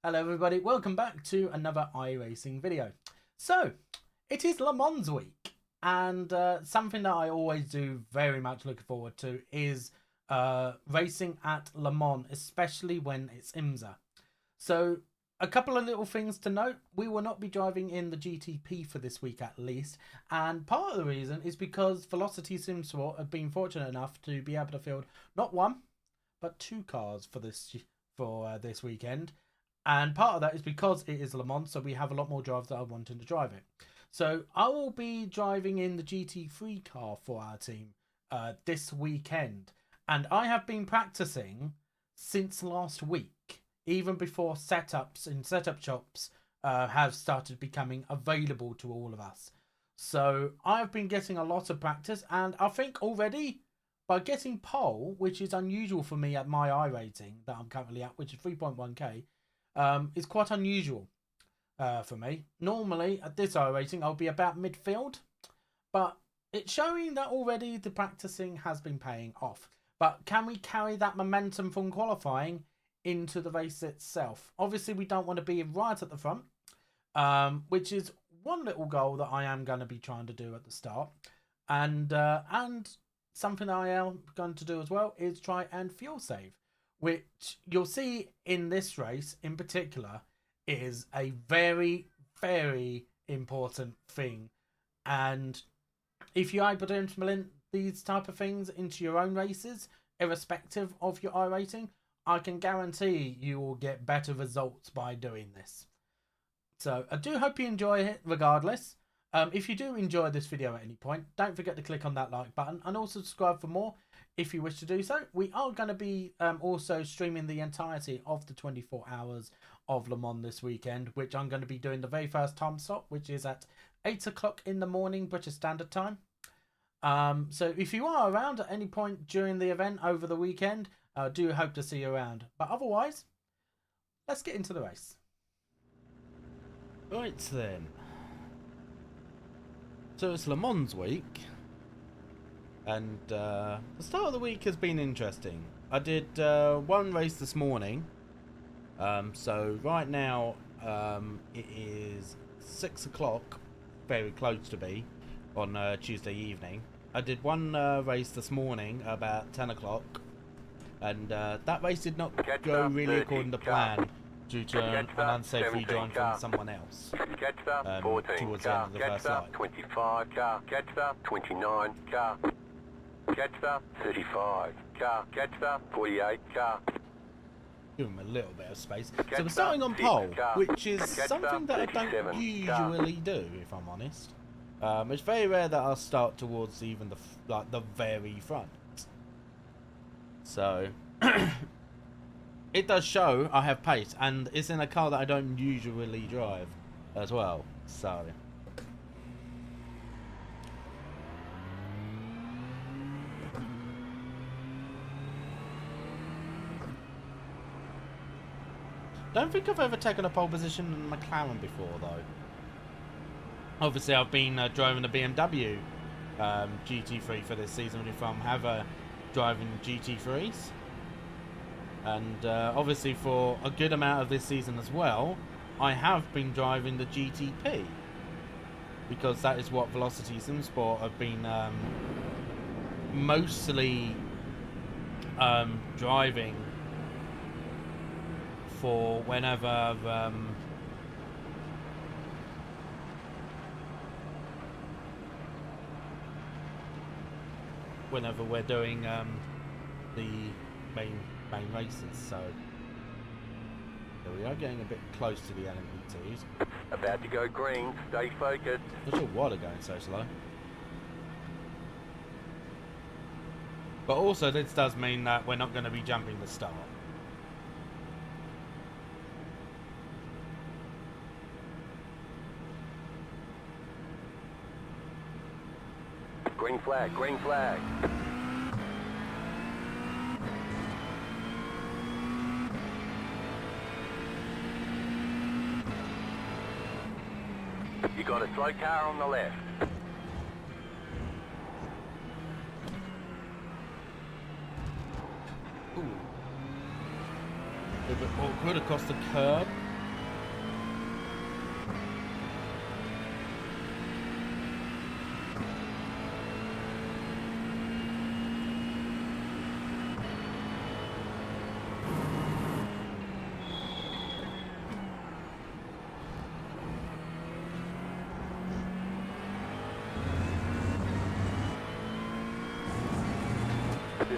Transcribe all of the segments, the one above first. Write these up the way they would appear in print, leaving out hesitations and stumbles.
Hello everybody, welcome back to another iRacing video. So, it is Le Mans week, and something that I always do very much look forward to is racing at Le Mans, especially when it's IMSA. So, a couple of little things to note: we will not be driving in the GTP for this week at least, and part of the reason is because Velocity SimSport have been fortunate enough to be able to field not one, but two cars for this weekend. And part of that is because it is Le Mans, so we have a lot more drivers that are wanting to drive it. So I will be driving in the GT3 car for our team this weekend. And I have been practicing since last week, even before setups in setup shops have started becoming available to all of us. So I've been getting a lot of practice, and I think already by getting pole, which is unusual for me at my iRating that I'm currently at, which is 3.1k, is quite unusual for me. Normally at this iRating I'll be about midfield, but it's showing that already the practicing has been paying off. But can we carry that momentum from qualifying into the race itself? Obviously we don't want to be right at the front, which is one little goal that I am going to be trying to do at the start, and something I am going to do as well is try and fuel save, which you'll see in this race in particular is a very, very important thing. And if you're able to implement these type of things into your own races, irrespective of your iRating, I can guarantee you will get better results by doing this. So I do hope you enjoy it regardless. If you do enjoy this video at any point, don't forget to click on that like button and also subscribe for more if you wish to do so. We are going to be also streaming the entirety of the 24 hours of Le Mans this weekend, which I'm going to be doing the very first time slot, which is at 8 o'clock in the morning British Standard Time. So if you are around at any point during the event over the weekend, I do hope to see you around. But otherwise, let's get into the race. Right then. So it's Le Mans week, and the start of the week has been interesting. I did one race this morning, so right now it is 6 o'clock, very close to be, on Tuesday evening. I did one race this morning about 10 o'clock, and that race did not go really according to plan, due to an unsafe rejoin from someone else towards the end of the first lap. 25 car, Catcher 29 car, Catcher 35 car, Catcher 48 car. Give him a little bit of space. So we're starting on pole, which is something that I don't usually do, if I'm honest. It's very rare that I'll start towards even the very front. So it does show I have pace, and it's in a car that I don't usually drive as well, so don't think I've ever taken a pole position in a McLaren before though. Obviously I've been driving the BMW GT3 for this season if I'm ever driving GT3s. And obviously for a good amount of this season as well, I have been driving the GTP, because that is what Velocity SimSport have been mostly driving for whenever we're doing the main races. So there we are, getting a bit close to the LMP2s. About to go green, stay focused. Not sure why they're going so slow. But also this does mean that we're not going to be jumping the start. Green flag, green flag. You got a slow car on the left. A bit awkward across the curb.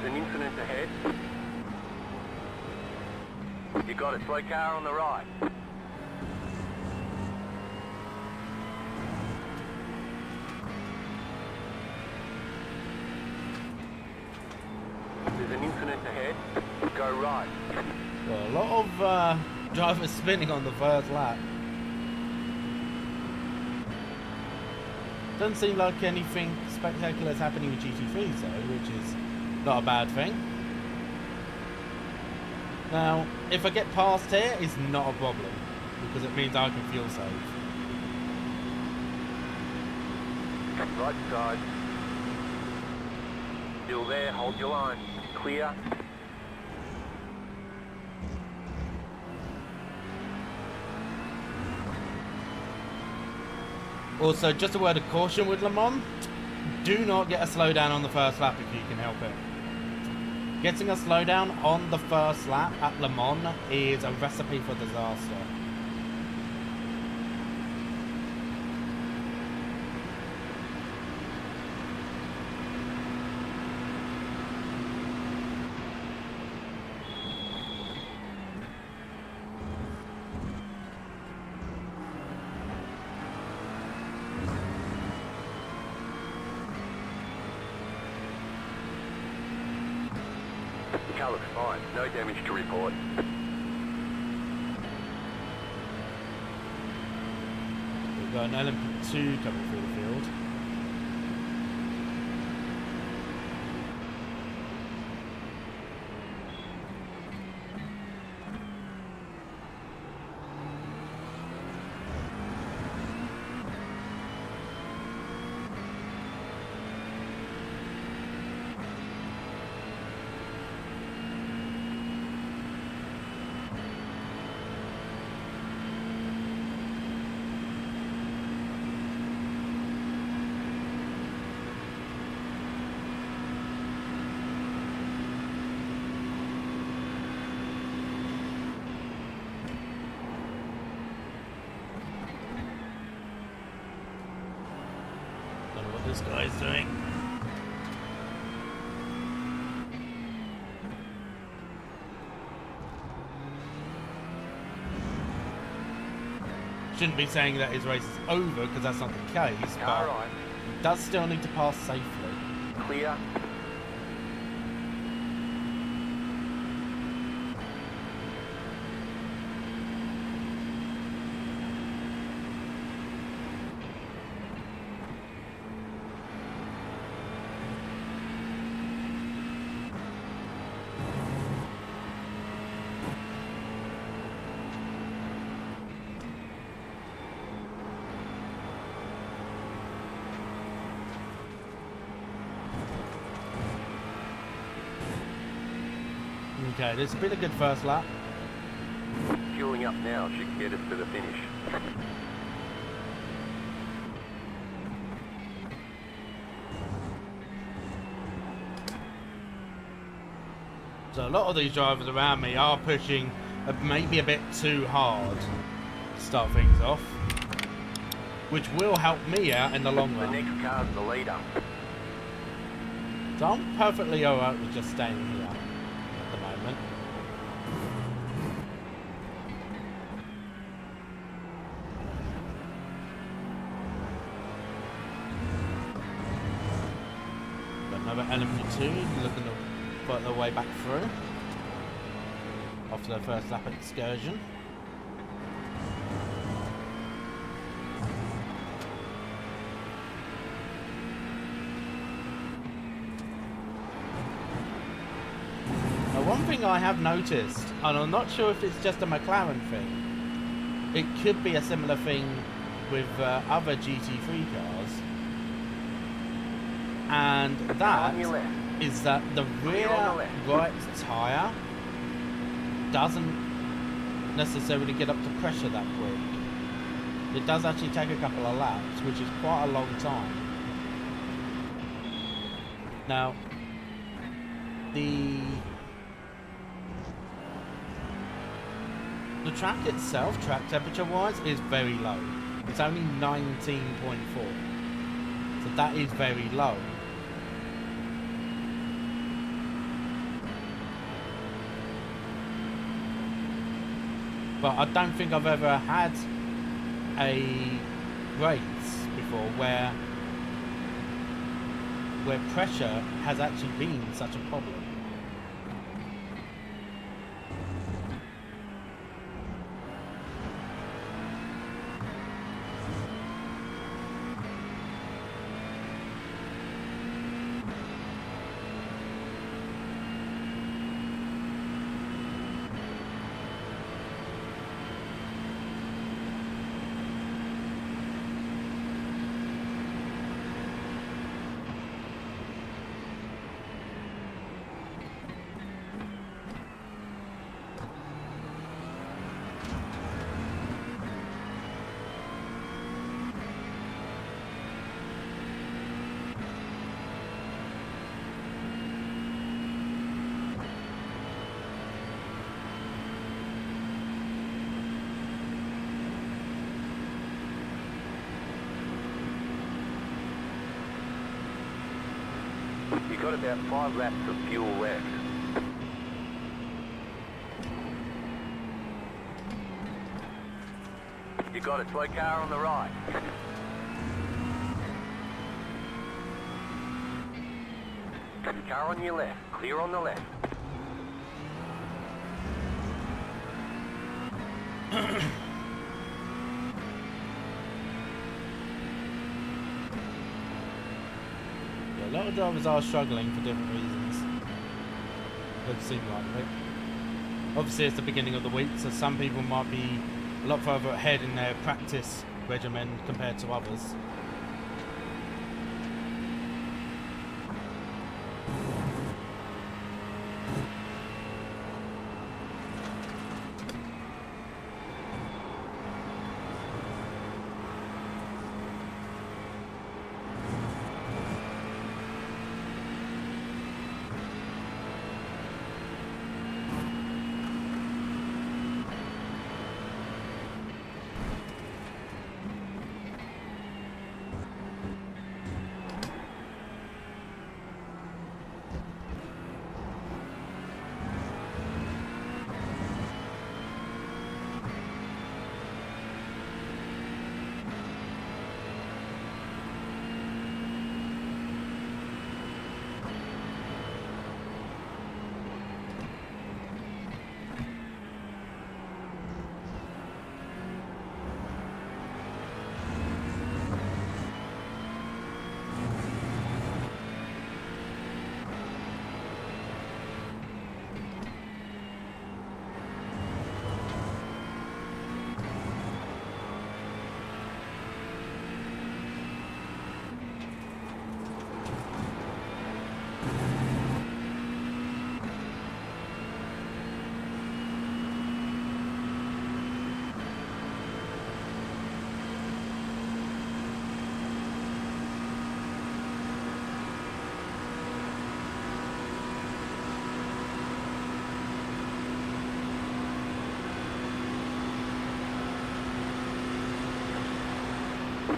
There's an incident ahead. You got a slow car on the right. There's an incident ahead. Go right. Well, a lot of drivers spinning on the first lap. Doesn't seem like anything spectacular is happening with GT3s though, which is not a bad thing. Now, if I get past here, it's not a problem, because it means I can fuel save. Right side. Still there, hold your line. Clear. Also, just a word of caution with Le Mans, do not get a slowdown on the first lap if you can help it. Getting a slowdown on the first lap at Le Mans is a recipe for disaster. The car looks fine. No damage to report. We've got an LMP2 coming through the field. This guy's doing. Shouldn't be saying that his race is over, because that's not the case, but Right. he does still need to pass safely. Clear. Okay, this has been a good first lap. Fueling up now should get us to the finish. So a lot of these drivers around me are pushing maybe a bit too hard to start things off, which will help me out in the long The run. next car's the leader. So I'm perfectly alright with just staying here at the moment. Got another LMP2 looking to fight their way back through after their first lap excursion. One thing I have noticed, and I'm not sure if it's just a McLaren thing, it could be a similar thing with other GT3 cars, and that is that the rear right tyre doesn't necessarily get up to pressure that quick. It does actually take a couple of laps, which is quite a long time. Now, the track itself, track temperature wise, is very low. It's only 19.4. So that is very low. but I don't think I've ever had a race before where pressure has actually been such a problem. You've got about 5 laps of fuel left. You got it, slow car on the right. Car on your left, clear on the left. A lot of drivers are struggling for different reasons. It seems like it. Obviously it's the beginning of the week, so some people might be a lot further ahead in their practice regimen compared to others.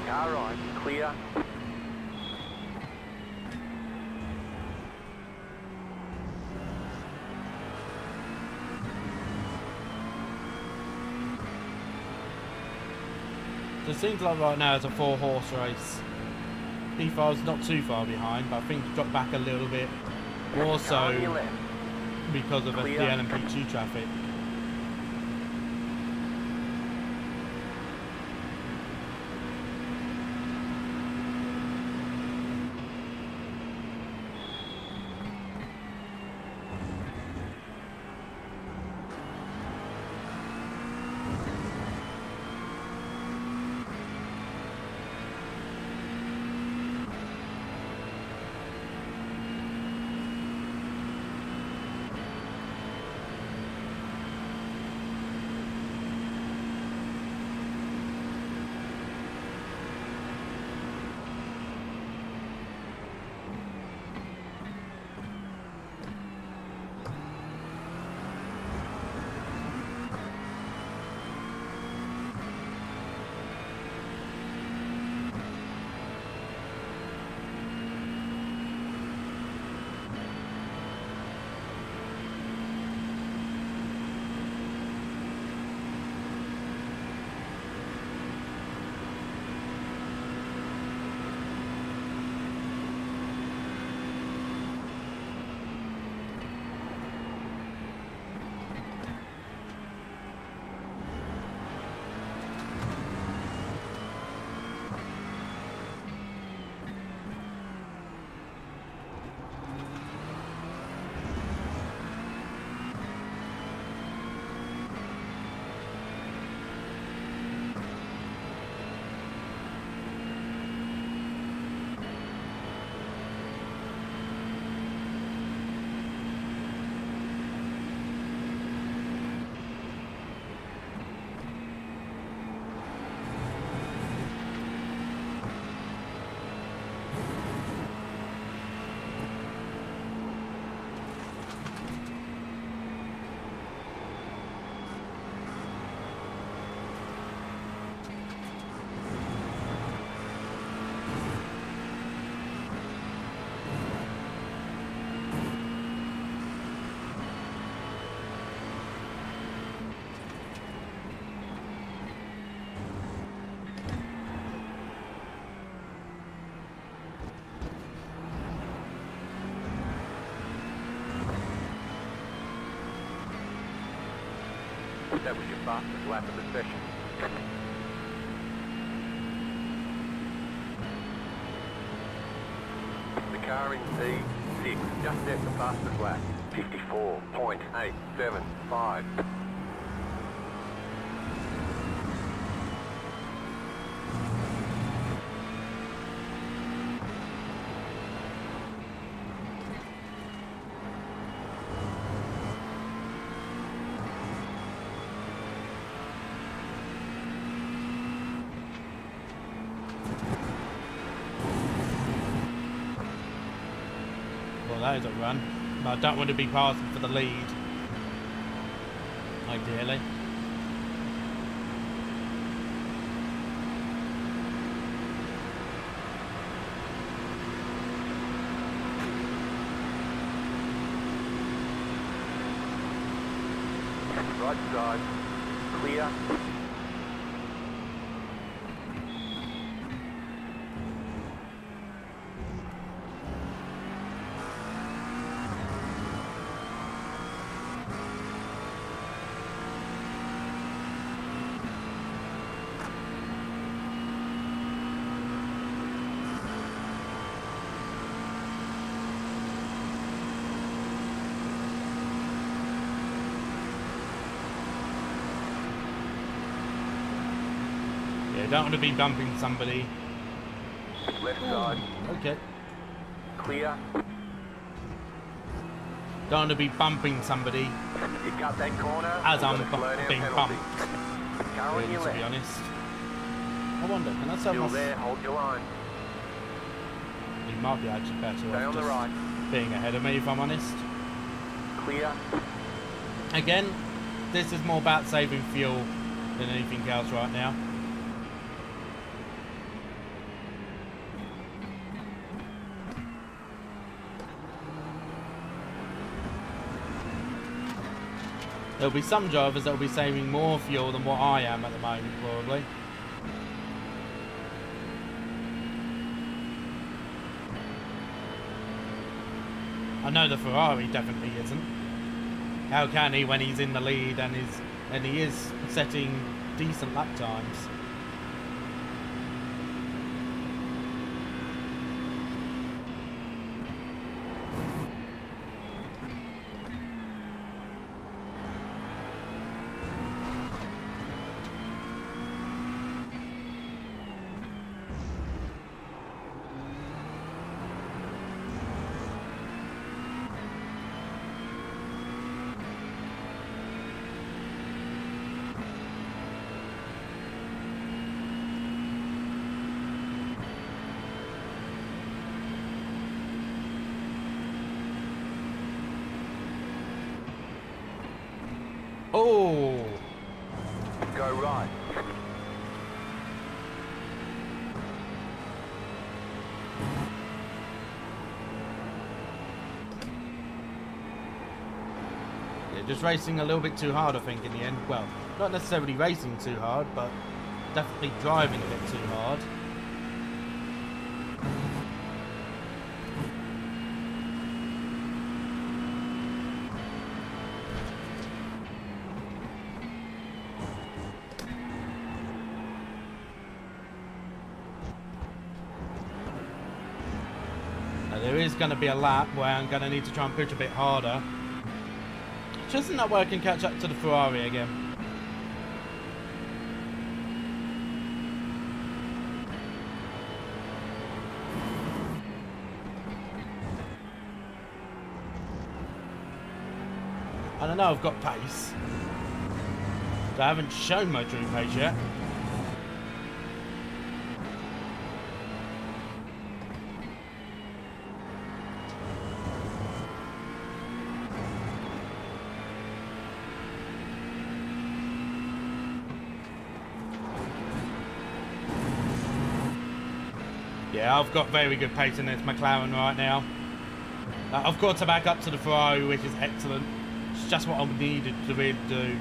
Car right, clear. It seems like right now it's a 4-horse race. P5's not too far behind, but I think he's dropped back a little bit. More so because of the LMP2 traffic. That was your fastest lap of the session. The car in P6 just set the fastest lap. 54.875. Well, that is a run. But I don't want to be passing for the lead. Ideally. Right side, clear. Yeah, don't want to be bumping somebody. Left side, Okay. clear. Don't want to be bumping somebody You cut that corner. as I'm you've got a slow-down being penalty. bumped. Car on Really, your to be left. honest. I wonder, can I sell Still my... there, hold your line. He might be actually better Stay off on the just right. being ahead of me, if I'm honest. Clear. Again, this is more about saving fuel than anything else right now. There'll be some drivers that will be saving more fuel than what I am at the moment, probably. I know the Ferrari definitely isn't. How can he when he's in the lead and he is setting decent lap times? Oh! Go right. Yeah, just racing a little bit too hard, I think, in the end. Well, not necessarily racing too hard, but definitely driving a bit too hard. There is going to be a lap where I'm going to need to try and push a bit harder. Just isn't that where I can catch up to the Ferrari again. And I know I've got pace. But I haven't shown my true pace yet. Yeah, I've got very good pace in this McLaren right now. I've got to back up to the Ferrari, which is excellent. It's just what I needed to really do.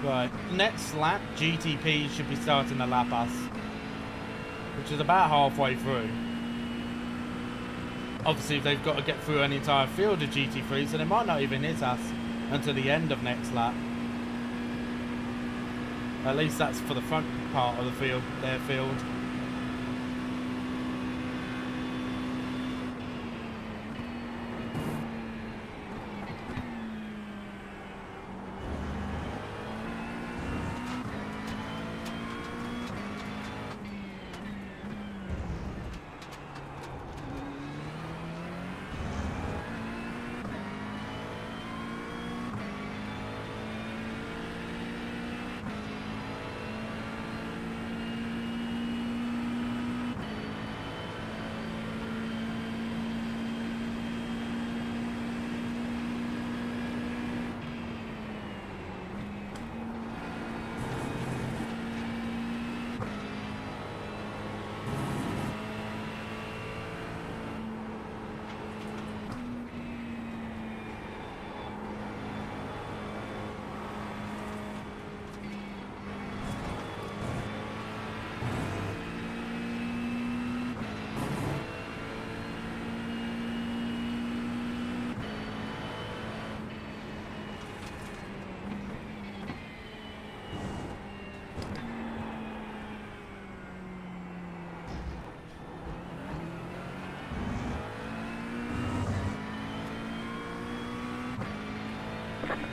Right, next lap, GTP should be starting to lap us, which is about halfway through. Obviously, they've got to get through an entire field of GT3, so they might not even hit us until the end of next lap. At least that's for the front part of the field, their field.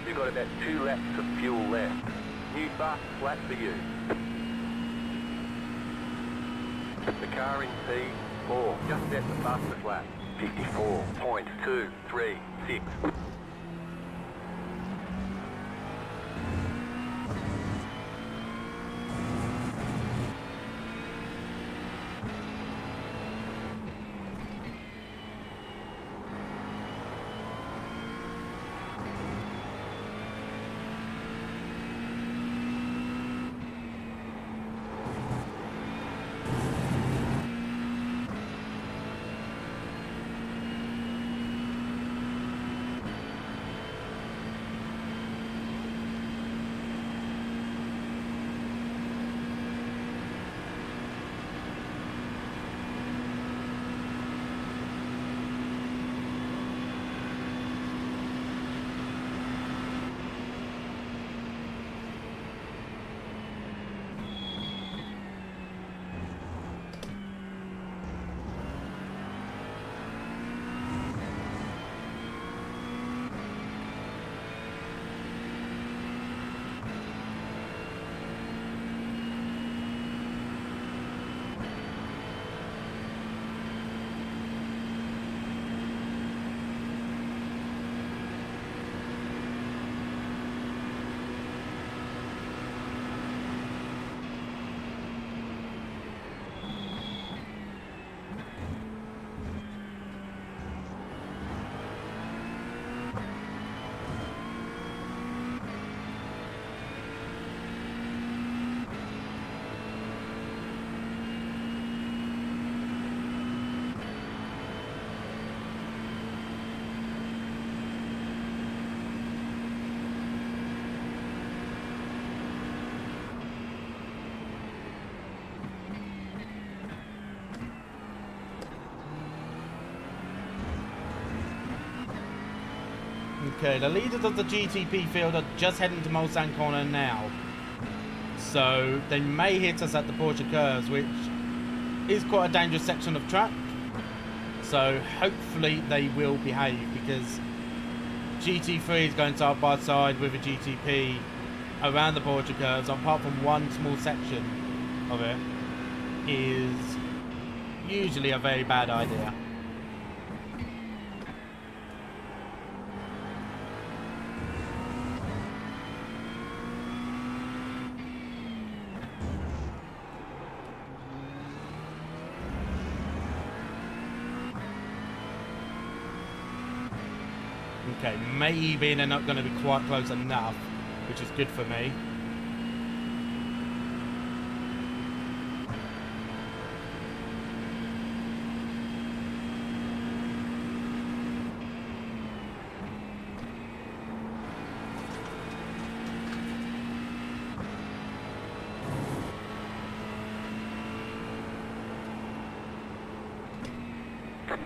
You've got about 2 laps of fuel left. New fastest lap for you. The car in P4, just at the fastest lap. 54.236. Okay, the leaders of the GTP field are just heading to Mulsanne Corner now. So they may hit us at the Porsche curves, which is quite a dangerous section of track. So hopefully they will behave, because GT3 is going side by side with a GTP around the Porsche curves, apart from one small section of it, is usually a very bad idea. Okay, maybe they're not going to be quite close enough, which is good for me.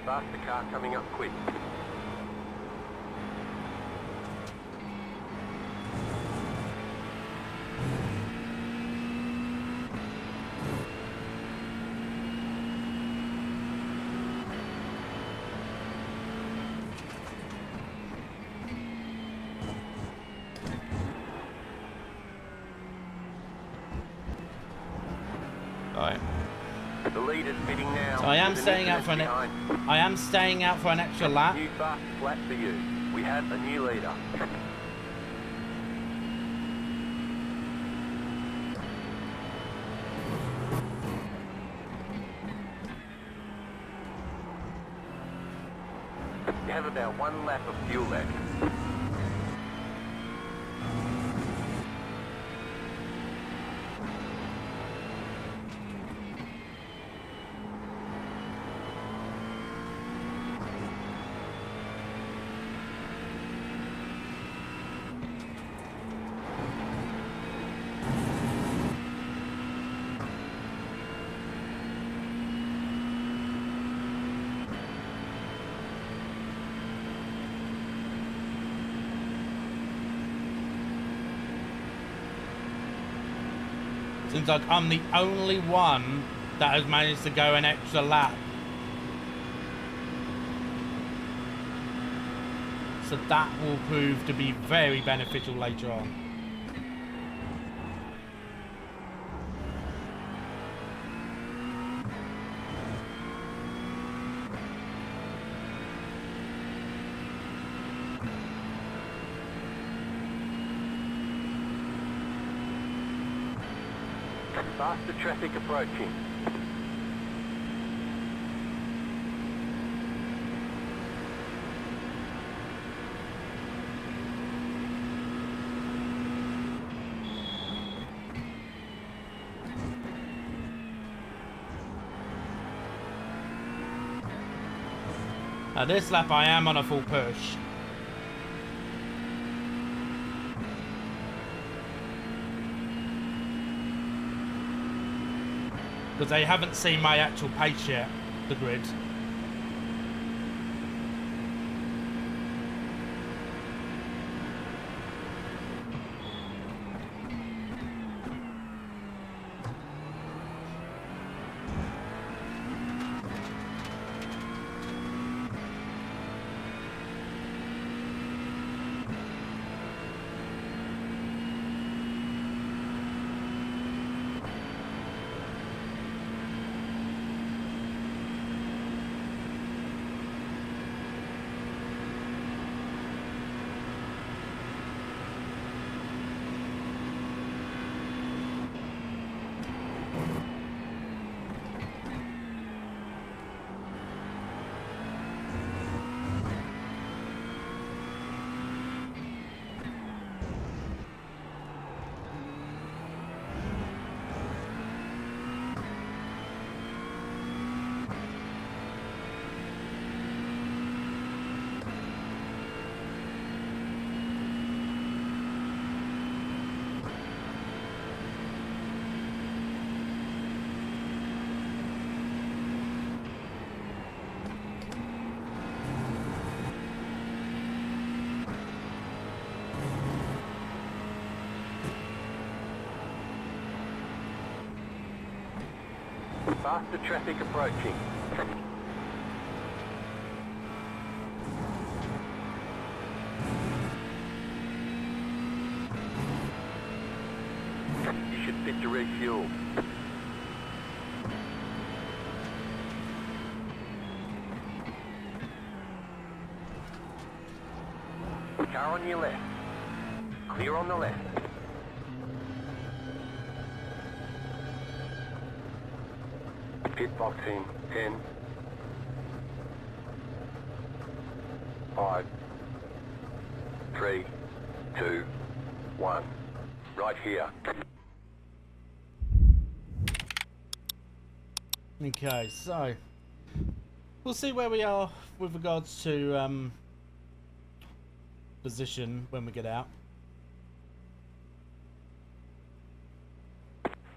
Faster car coming up quick. Right. The leader's bidding now. So I am staying out for an extra lap. New fast lap for you. We have a new leader. You have about 1 lap of fuel left. Seems like I'm the only one that has managed to go an extra lap. So that will prove to be very beneficial later on. Faster traffic approaching. Now this lap I am on a full push. Because they haven't seen my actual pace yet, the grid. Faster traffic approaching. You should fit to refuel. Car on your left. Clear on the left. Pit box in 10, 5, 3, 2, 1. Right here. Okay, so we'll see where we are with regards to position when we get out.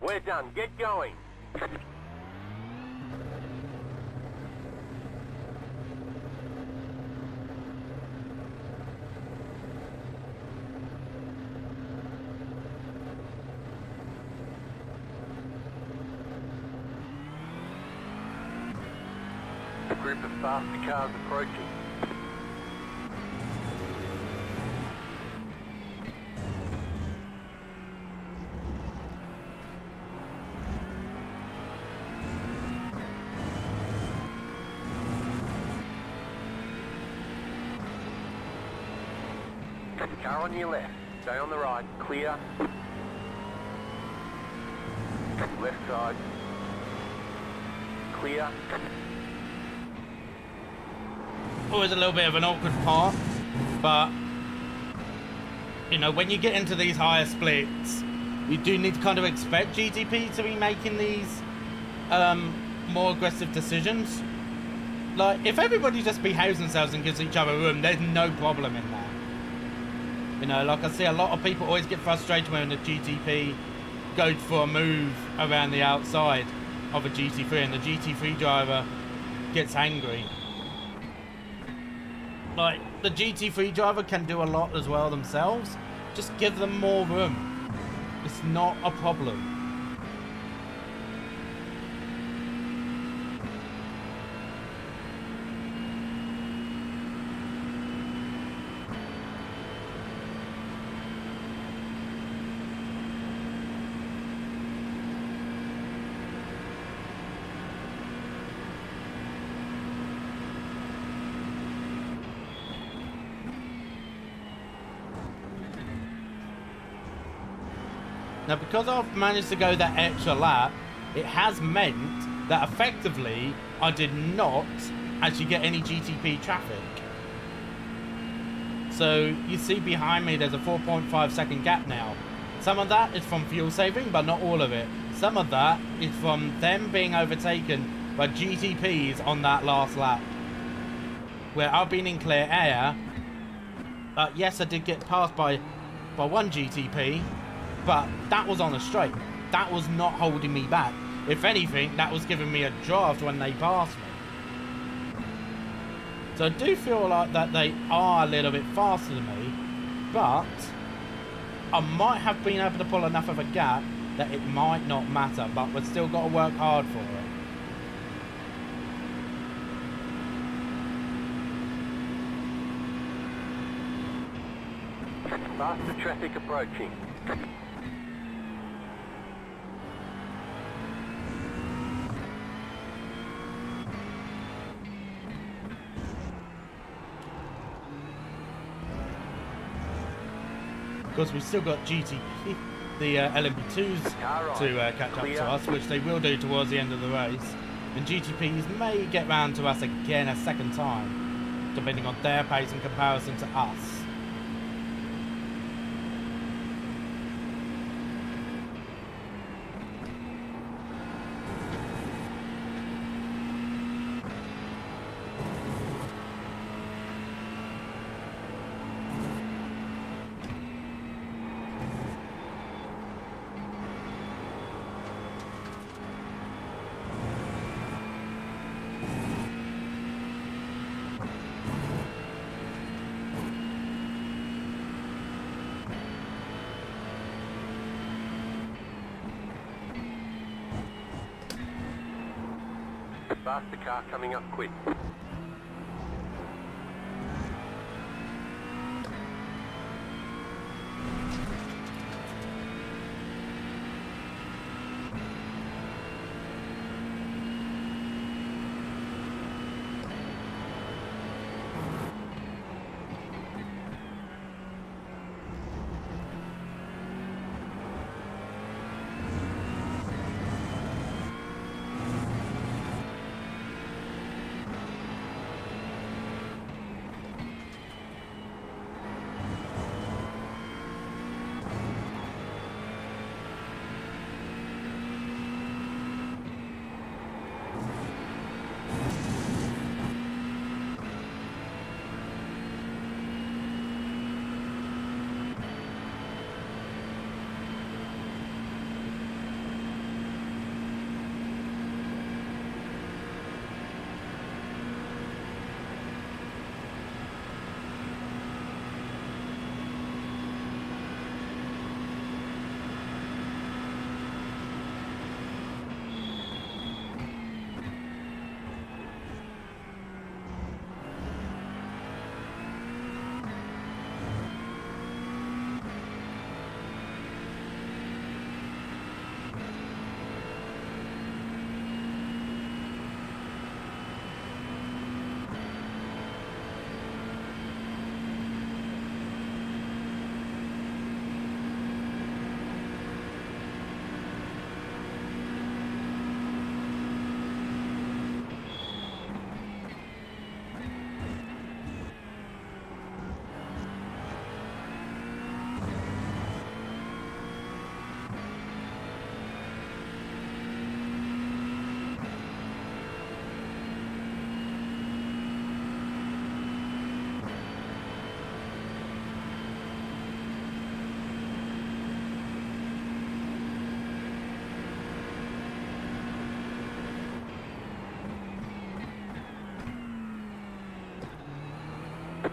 We're done. Get going. A group of faster cars approaching. Car on your left. Stay on the right. Clear. Left side. Clear. Always a little bit of an awkward part, but you know, when you get into these higher splits, you do need to kind of expect GTP to be making these more aggressive decisions. Like, if everybody just behaves themselves and gives each other room, there's no problem in that. You know, like I see a lot of people always get frustrated when the GTP goes for a move around the outside of a GT3 and the GT3 driver gets angry. Like, the GT3 driver can do a lot as well themselves. Just give them more room. It's not a problem. Now, because I've managed to go that extra lap, it has meant that effectively I did not actually get any GTP traffic. So you see behind me there's a 4.5 second gap now. Some of that is from fuel saving, but not all of it. Some of that is from them being overtaken by GTPs on that last lap, where I've been in clear air. Yes, I did get passed by one GTP, but that was on a straight. That was not holding me back. If anything, that was giving me a draft when they passed me. So I do feel like that they are a little bit faster than me, but I might have been able to pull enough of a gap that it might not matter, but we've still got to work hard for it. Faster traffic approaching. Of course, we've still got GTP, the LMP2s to catch up to us, which they will do towards the end of the race. And GTPs may get round to us again a second time, depending on their pace in comparison to us. Faster car coming up quick.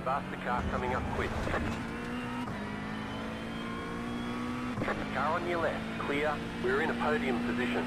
Faster car coming up quick. Car on your left, clear. We're in a podium position.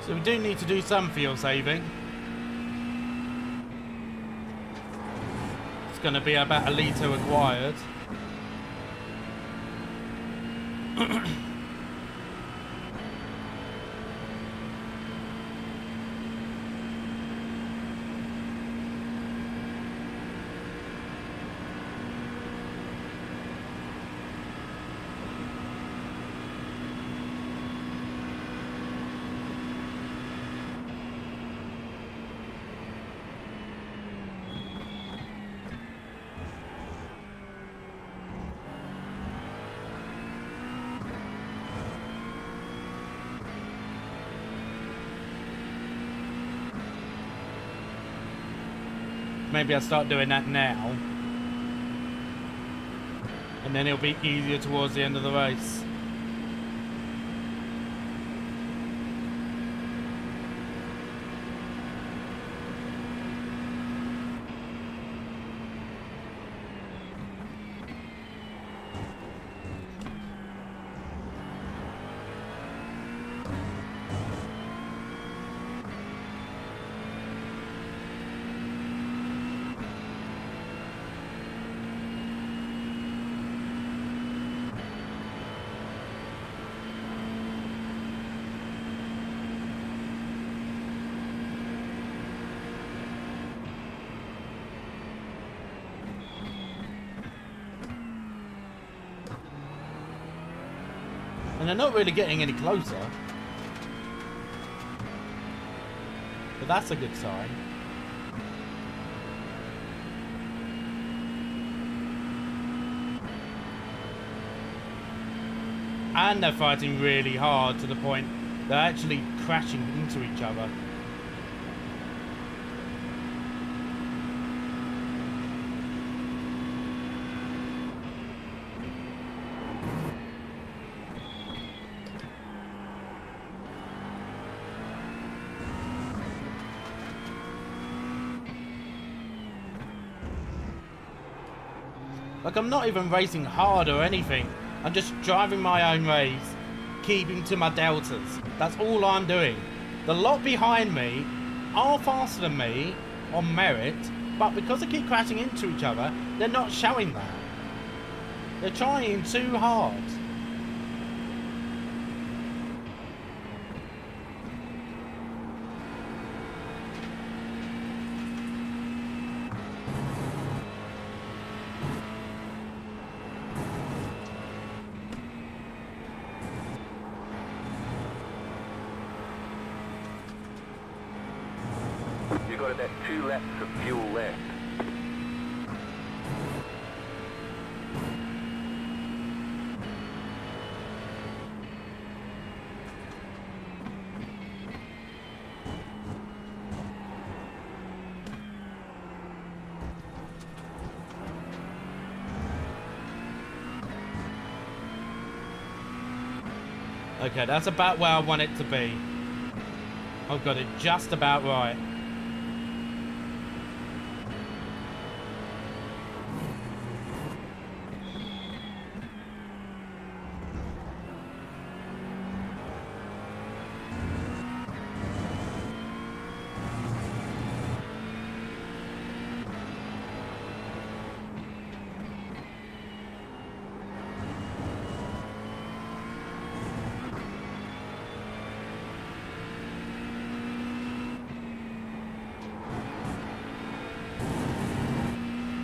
So we do need to do some fuel saving. It's going to be about 1 litre required. Maybe I'll start doing that now. And then it'll be easier towards the end of the race. And they're not really getting any closer. But that's a good sign. And they're fighting really hard to the point they're actually crashing into each other. Like, I'm not even racing hard or anything. I'm just driving my own race, keeping to my deltas. That's all I'm doing. The lot behind me are faster than me on merit, but because they keep crashing into each other, they're not showing that. They're trying too hard. got about 2 laps of fuel left. Okay, that's about where I want it to be. I've got it just about right.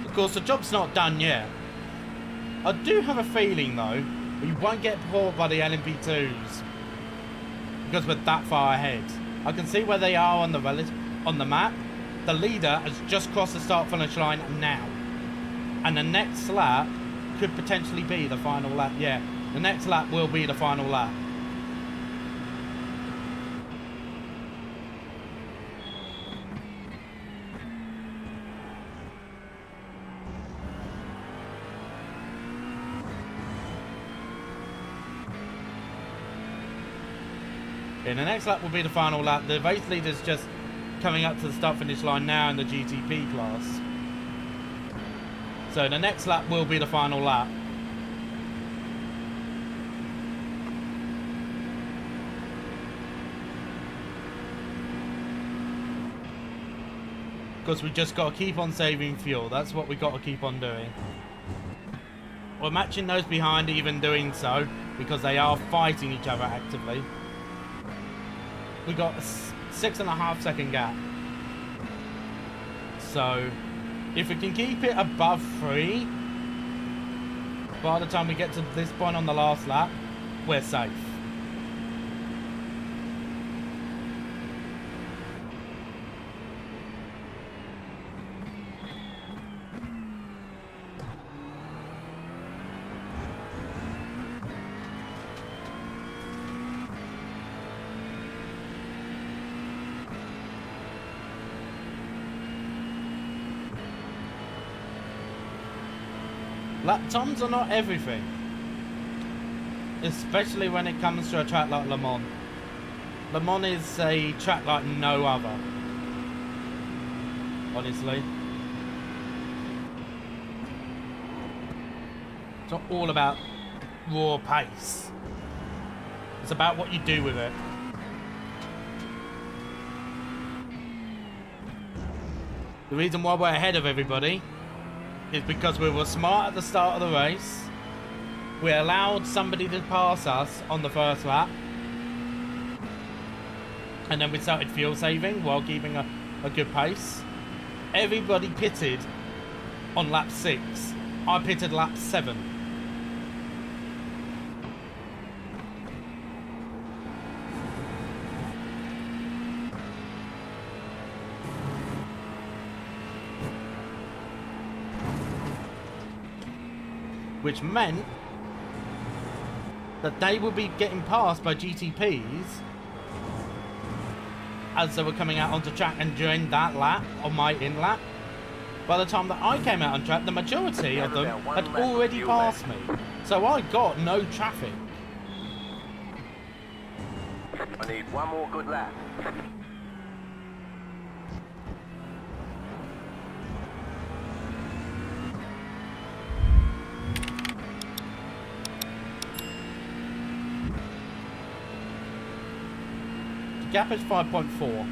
Of course, the job's not done yet. I do have a feeling, though, we won't get caught by the LMP2s because we're that far ahead. I can see where they are on the map. The leader has just crossed the start-finish line now, and the next lap could potentially be the final lap. Yeah, the next lap will be the final lap. Yeah, the next lap will be the final lap. The race leader's just coming up to the start-finish line now in the GTP class. So the next lap will be the final lap. Because we just got to keep on saving fuel. That's what we got to keep on doing. We're matching those behind even doing so, because they are fighting each other actively. We got a 6.5 second gap. So if we can keep it above 3 by the time we get to this point on the last lap, we're safe. Lap times are not everything, especially when it comes to a track like Le Mans. Le Mans is a track like no other, honestly. It's not all about raw pace. It's about what you do with it. The reason why we're ahead of everybody is because we were smart at the start of the race. We allowed somebody to pass us on the first lap, and then we started fuel saving while keeping a good pace. Everybody pitted on lap 6. I pitted lap 7. Which meant that they would be getting passed by GTPs as they were coming out onto track, and during that lap, on my in lap, by the time that I came out on track, the majority of them had already passed me. So I got no traffic. I need one more good lap. Gap is 5.4.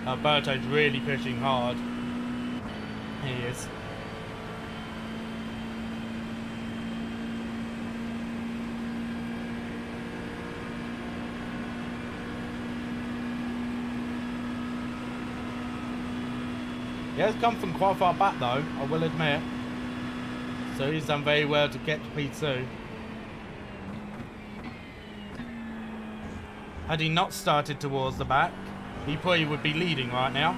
Alberto's really pushing hard. He is. He has come from quite far back though, I will admit. So he's done very well to get to P2. Had he not started towards the back, he probably would be leading right now.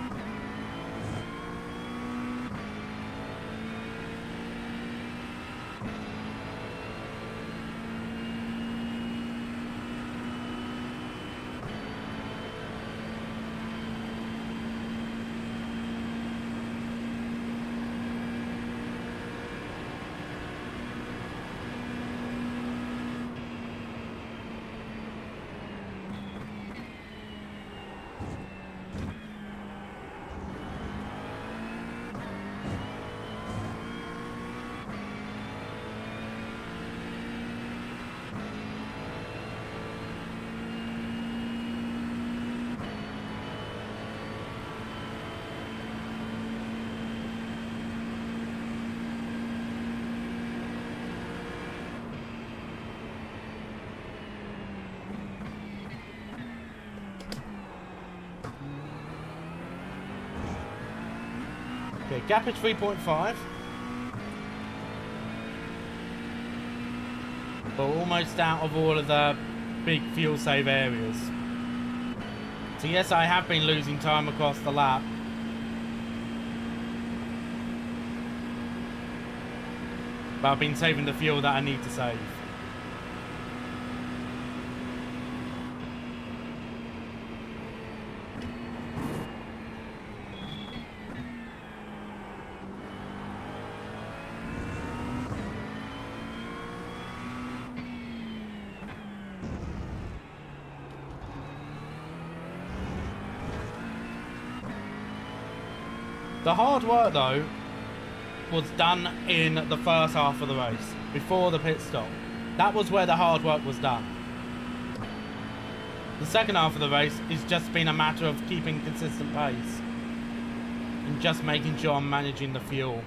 Okay, gap is 3.5. But almost out of all of the big fuel save areas. So yes, I have been losing time across the lap. But I've been saving the fuel that I need to save. The hard work, though, was done in the first half of the race, before the pit stop. That was where the hard work was done. The second half of the race is just been a matter of keeping consistent pace and just making sure I'm managing the fuel.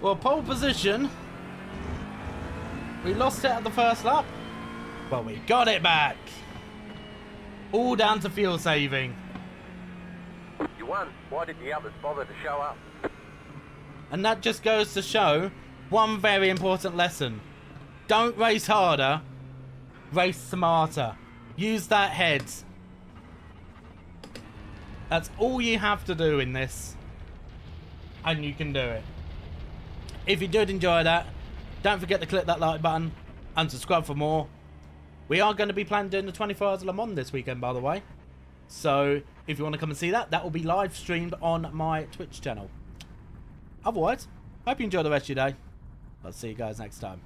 Well, pole position. We lost it at the first lap, but we got it back. All down to fuel saving. You won. Why did the others bother to show up? And that just goes to show one very important lesson. Don't race harder, race smarter. Use that head. That's all you have to do in this. And you can do it. If you did enjoy that, don't forget to click that like button and subscribe for more. We are going to be planning doing the 24 Hours of Le Mans this weekend, by the way. So, if you want to come and see that, that will be live streamed on my Twitch channel. Otherwise, hope you enjoy the rest of your day. I'll see you guys next time.